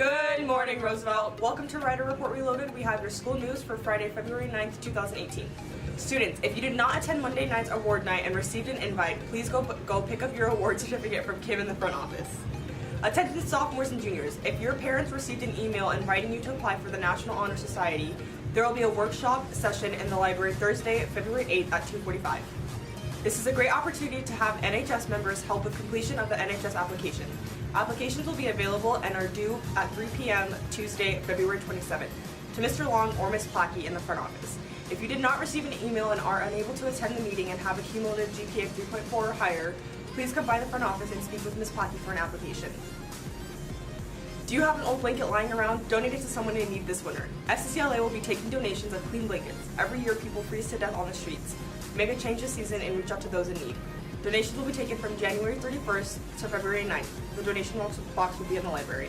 Good morning, Roosevelt. Welcome to Rider Report Reloaded. We have your school news for Friday, February 9th, 2018. Students, if you did not attend Monday night's award night and received an invite, please go pick up your award certificate from Kim in the front office. Attention sophomores and juniors, if your parents received an email inviting you to apply for the National Honor Society, there will be a workshop session in the library Thursday, February 8th at 2:45. This is a great opportunity to have NHS members help with completion of the NHS application. Applications will be available and are due at 3 p.m. Tuesday, February 27th, to Mr. Long or Ms. Plackey in the front office. If you did not receive an email and are unable to attend the meeting and have a cumulative GPA of 3.4 or higher, please come by the front office and speak with Ms. Plackey for an application. Do you have an old blanket lying around? Donate it to someone in need this winter. SCCLA will be taking donations of clean blankets. Every year, people freeze to death on the streets. Make a change this season and reach out to those in need. Donations will be taken from January 31st to February 9th. The donation box will be in the library.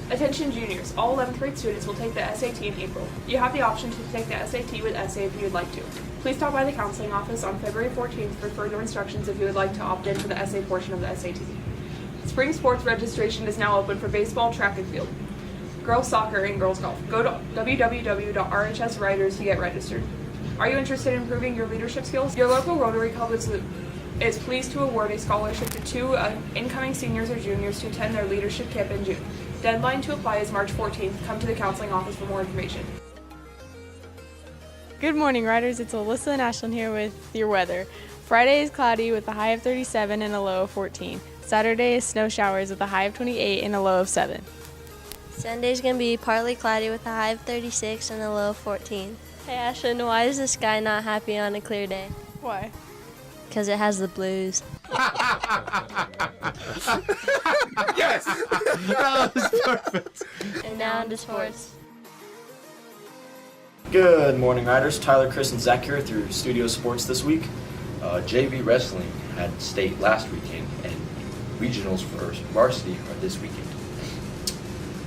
Attention juniors, all 11th grade students will take the SAT in April. You have the option to take the SAT with essay if you would like to. Please stop by the counseling office on February 14th for further instructions if you would like to opt in for the essay portion of the SAT. Spring sports registration is now open for baseball, track, and field, girls soccer, and girls golf. Go to www.rhsriders to get registered. Are you interested in improving your leadership skills? Your local Rotary Club is pleased to award a scholarship to two incoming seniors or juniors to attend their leadership camp in June. Deadline to apply is March 14th. Come to the counseling office for more information. Good morning, riders. It's Alyssa and Ashlyn here with your weather. Friday is cloudy with a high of 37 and a low of 14. Saturday is snow showers with a high of 28 and a low of 7. Sunday's going to be partly cloudy with a high of 36 and a low of 14. Hey Ashlyn, why is the sky not happy on a clear day? Why? Because it has the blues. Yes! That was perfect. And now into sports. Good morning, riders. Tyler, Chris, and Zach here through Studio Sports this week. JV Wrestling had state last weekend, and regionals for varsity are this weekend.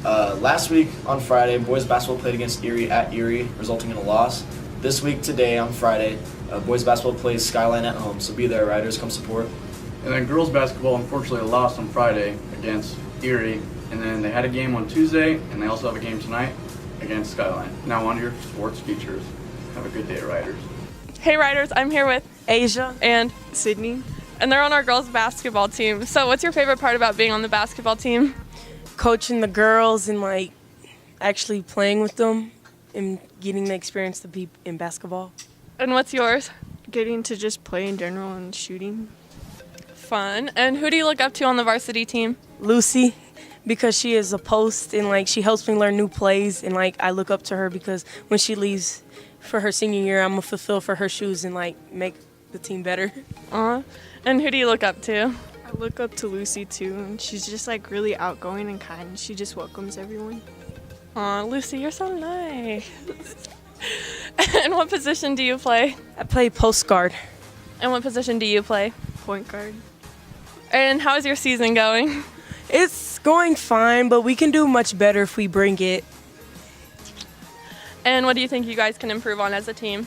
Last week on Friday, boys basketball played against Erie at Erie, resulting in a loss. This week, today, on Friday, boys basketball plays Skyline at home, so be there, riders, come support. And then girls basketball unfortunately lost on Friday against Erie, and then they had a game on Tuesday, and they also have a game tonight against Skyline. Now on to your sports features. Have a good day, riders. Hey riders, I'm here with Asia and Sydney. and they're on our girls basketball team. So what's your favorite part about being on the basketball team? Coaching the girls and actually playing with them and getting the experience to be in basketball. And what's yours? Getting to just play in general and shooting. Fun. And who do you look up to on the varsity team? Lucy, because she is a post and she helps me learn new plays, and I look up to her because when she leaves for her senior year, I'm gonna fulfill for her shoes and make the team better. And who do you look up to? I look up to Lucy too, and she's just really outgoing and kind. She just welcomes everyone. Aw, Lucy, you're so nice. And what position do you play? I play post guard. And what position do you play? Point guard. And how is your season going? It's going fine, but we can do much better if we bring it. And what do you think you guys can improve on as a team?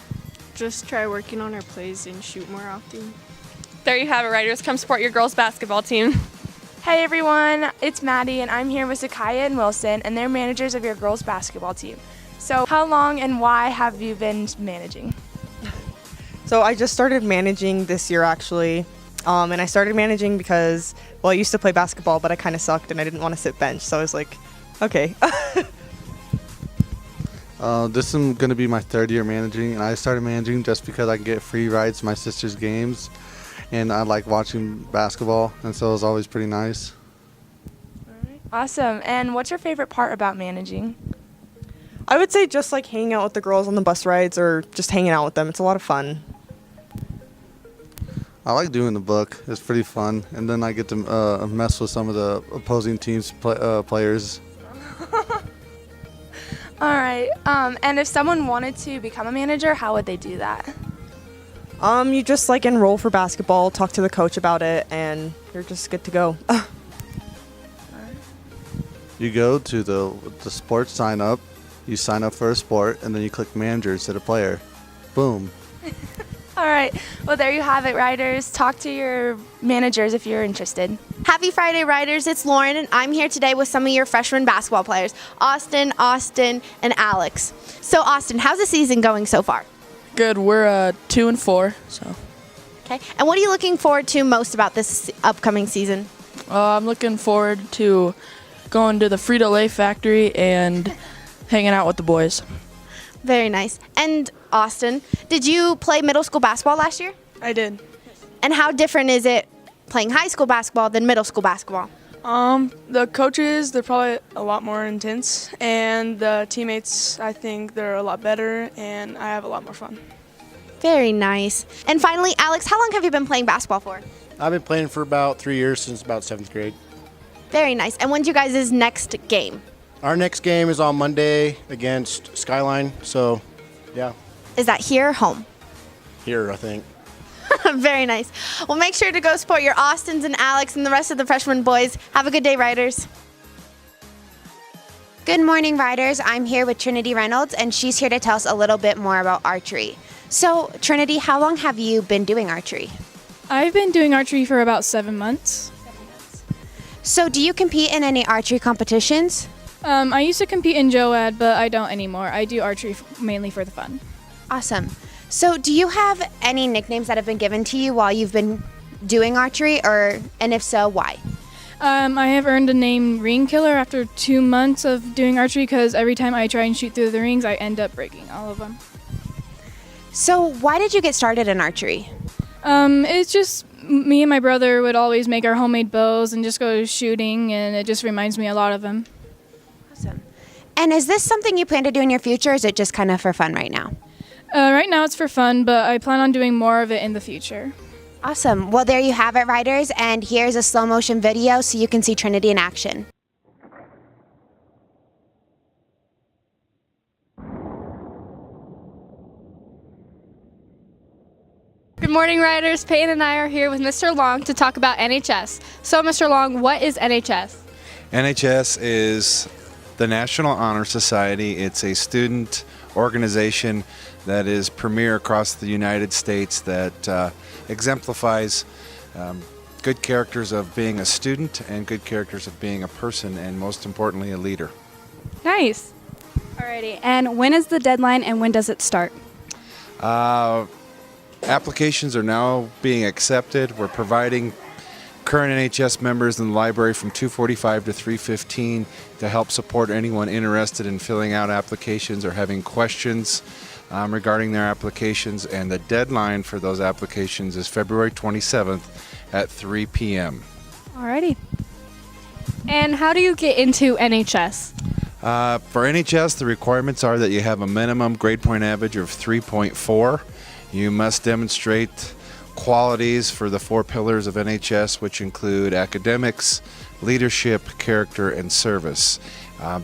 Just try working on our plays and shoot more often. There you have it, riders. Come support your girls basketball team. Hey everyone, it's Maddie and I'm here with Zakaya and Wilson, and they're managers of your girls basketball team. So how long and why have you been managing? So I just started managing this year actually, and I started managing because, I used to play basketball, but I kind of sucked and I didn't want to sit bench, so I was like, okay. This is going to be my third year managing, and I started managing just because I can get free rides to my sister's games, and I like watching basketball, and so it was always pretty nice. Awesome. And what's your favorite part about managing? I would say just hanging out with the girls on the bus rides or just hanging out with them. It's a lot of fun. I like doing the book. It's pretty fun, and then I get to mess with some of the opposing team's players. All right. And if someone wanted to become a manager, how would they do that? You just enroll for basketball, talk to the coach about it, and you're just good to go. You go to the sports sign up, you sign up for a sport, and then you click manager instead of player. Boom. All right. Well, there you have it, riders. Talk to your managers if you're interested. Happy Friday, Riders. It's Lauren, and I'm here today with some of your freshman basketball players, Austin, and Alex. So, Austin, how's the season going so far? Good. We're 2-4. So. Okay. And what are you looking forward to most about this upcoming season? I'm looking forward to going to the Frito-Lay factory and hanging out with the boys. Very nice. And Austin, did you play middle school basketball last year? I did. And how different is it playing high school basketball than middle school basketball? The coaches, they're probably a lot more intense, and the teammates, I think they're a lot better, and I have a lot more fun. Very nice. And finally, Alex, how long have you been playing basketball for? I've been playing for about 3 years, since about 7th grade. Very nice. And when's your guys' next game? Our next game is on Monday against Skyline, so yeah. Is that here or home? Here, I think. Very nice. Well, make sure to go support your Austins and Alex and the rest of the freshman boys. Have a good day, Riders. Good morning, Riders. I'm here with Trinity Reynolds, and she's here to tell us a little bit more about archery. So, Trinity, how long have you been doing archery? I've been doing archery for about 7 months. So, do you compete in any archery competitions? I used to compete in JOAD, but I don't anymore. I do archery mainly for the fun. Awesome. So, do you have any nicknames that have been given to you while you've been doing archery, and if so, why? I have earned a name Ring Killer after 2 months of doing archery because every time I try and shoot through the rings, I end up breaking all of them. So, why did you get started in archery? It's just me and my brother would always make our homemade bows and just go shooting, and it just reminds me a lot of him. Awesome. And is this something you plan to do in your future, or is it just kind of for fun right now? Right now it's for fun, but I plan on doing more of it in the future. Awesome. Well, there you have it, Riders, and here's a slow motion video so you can see Trinity in action. Good morning, Riders. Peyton and I are here with Mr. Long to talk about NHS. So, Mr. Long, what is NHS? NHS is the National Honor Society. It's a student organization that is premier across the United States that exemplifies good characters of being a student and good characters of being a person, and most importantly, a leader. Nice. Alrighty, and when is the deadline and when does it start? Applications are now being accepted. We're providing current NHS members in the library from 2:45 to 3:15 to help support anyone interested in filling out applications or having questions regarding their applications, and the deadline for those applications is February 27th at 3 p.m. Alrighty. And how do you get into NHS? For NHS, the requirements are that you have a minimum grade point average of 3.4. You must demonstrate qualities for the 4 pillars of NHS, which include academics, leadership, character, and service.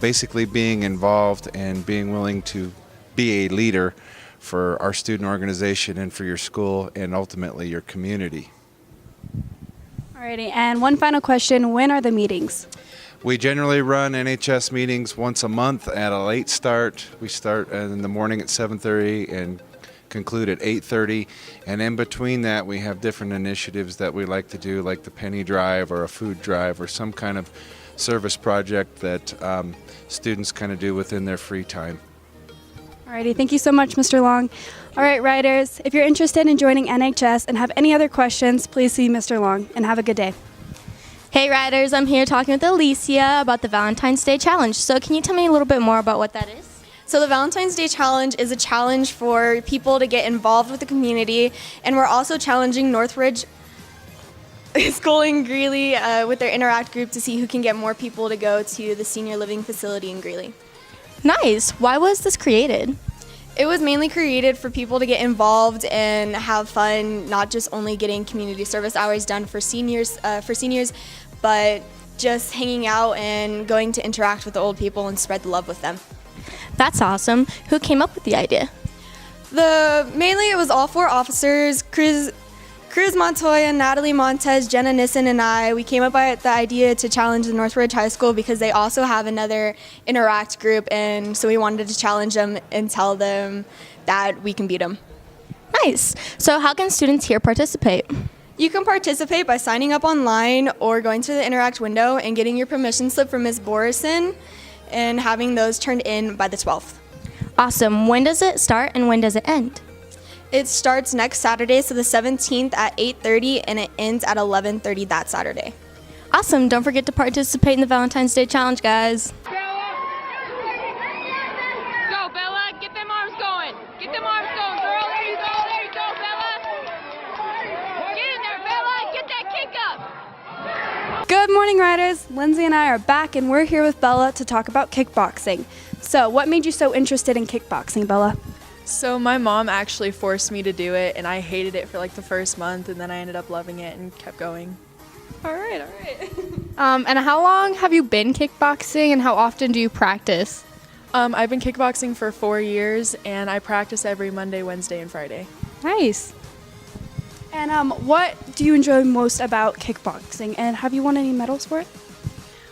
Basically being involved and being willing to be a leader for our student organization and for your school and ultimately your community. Alrighty, and one final question, when are the meetings? We generally run NHS meetings once a month at a late start. We start in the morning at 7:30 and conclude at 8:30, and in between that we have different initiatives that we like to do, like the penny drive or a food drive or some kind of service project that students kind of do within their free time. Alrighty, thank you so much, Mr. Long. Alright, Riders, if you're interested in joining NHS and have any other questions, please see Mr. Long, and have a good day. Hey, Riders, I'm here talking with Alicia about the Valentine's Day Challenge. So can you tell me a little bit more about what that is? So the Valentine's Day Challenge is a challenge for people to get involved with the community, and we're also challenging Northridge School in Greeley with their Interact group to see who can get more people to go to the senior living facility in Greeley. Nice. Why was this created? It was mainly created for people to get involved and have fun, not just only getting community service hours done for seniors, but just hanging out and going to interact with the old people and spread the love with them. That's awesome. Who came up with the idea? Mainly it was all 4 officers, Cruz Montoya, Natalie Montez, Jenna Nissen, and I. We came up with the idea to challenge the Northridge High School because they also have another Interact group, and so we wanted to challenge them and tell them that we can beat them. Nice. So how can students here participate? You can participate by signing up online or going to the Interact window and getting your permission slip from Ms. Borison and having those turned in by the 12th. Awesome. When does it start and when does it end? It starts next Saturday, so the 17th at 8:30, and it ends at 11:30 that Saturday. Awesome. Don't forget to participate in the Valentine's Day Challenge, guys. Go, Bella. Get them arms going. Get them arms going, girl. There you go. There you go, Bella. Get in there, Bella. Get that kick up. Good morning, Riders. Lindsay and I are back, and we're here with Bella to talk about kickboxing. So, what made you so interested in kickboxing, Bella? So my mom actually forced me to do it, and I hated it for like the first month, and then I ended up loving it and kept going. All right. And how long have you been kickboxing, and how often do you practice? I've been kickboxing for 4 years, and I practice every Monday, Wednesday, and Friday. Nice. And what do you enjoy most about kickboxing, and have you won any medals for it?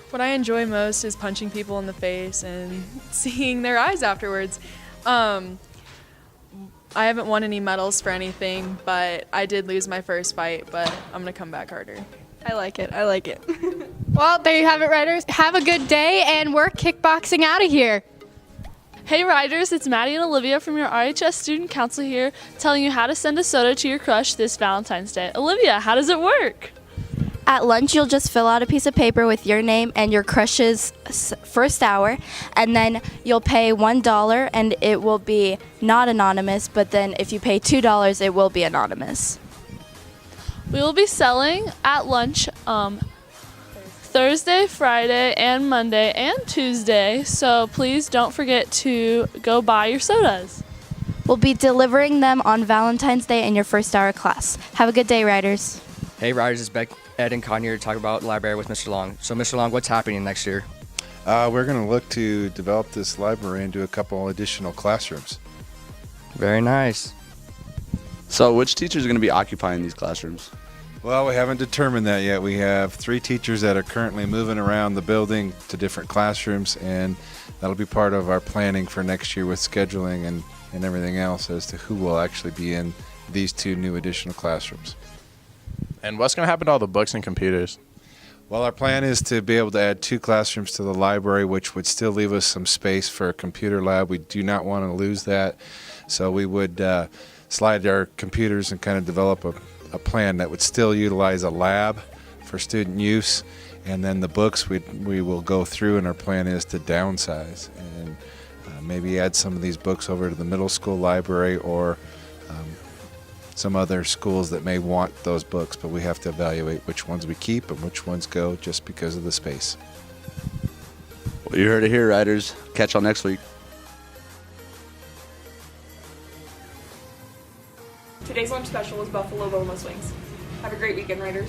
What I enjoy most is punching people in the face and seeing their eyes afterwards. I haven't won any medals for anything, but I did lose my first fight, but I'm going to come back harder. I like it. Well, there you have it, Riders. Have a good day, and we're kickboxing out of here. Hey Riders, it's Maddie and Olivia from your RHS Student Council here, telling you how to send a soda to your crush this Valentine's Day. Olivia, how does it work? At lunch, you'll just fill out a piece of paper with your name and your crush's first hour, and then you'll pay $1 and it will be not anonymous, but then if you pay $2, it will be anonymous. We will be selling at lunch Thursday, Friday, and Monday, and Tuesday, so please don't forget to go buy your sodas. We'll be delivering them on Valentine's Day in your first hour class. Have a good day, Riders. Hey Riders, it's Beck, Ed, and Con here to talk about library with Mr. Long. So Mr. Long, what's happening next year? We're going to look to develop this library into a couple additional classrooms. Very nice. So which teachers are going to be occupying these classrooms? Well, we haven't determined that yet. We have 3 teachers that are currently moving around the building to different classrooms, and that'll be part of our planning for next year with scheduling and everything else as to who will actually be in these 2 new additional classrooms. And what's going to happen to all the books and computers? Well, our plan is to be able to add 2 classrooms to the library, which would still leave us some space for a computer lab. We do not want to lose that, so we would slide our computers and kind of develop a plan that would still utilize a lab for student use, and then the books we will go through, and our plan is to downsize and maybe add some of these books over to the middle school library or some other schools that may want those books, but we have to evaluate which ones we keep and which ones go just because of the space. Well, you heard it here, Riders. Catch y'all next week. Today's lunch special is Buffalo Boneless Wings. Have a great weekend, Riders.